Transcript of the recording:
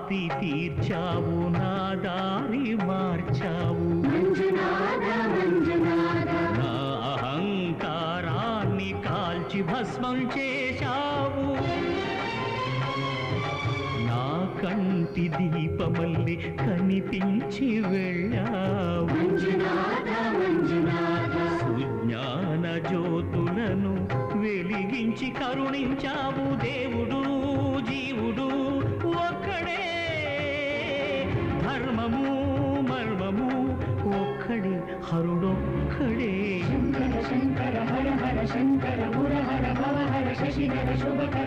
ఆర్తి తీర్చావు నా దారి మార్చావు నా అహంకారాన్ని కాల్చి భస్మం చేశావు నా కంటి దీపమల్లి కనిపించి వెళ్ళావు సుజ్ఞాన జ్యోతులను వెలిగించి కరుణించావు దేవుడు జీవుడు ఒక్కడే ధర్మము మర్మము ఒక్కడే హరుడొక్కడే శంకర శంకర హర హర శంకర ముర హర భవ హర శశిధర శుభకర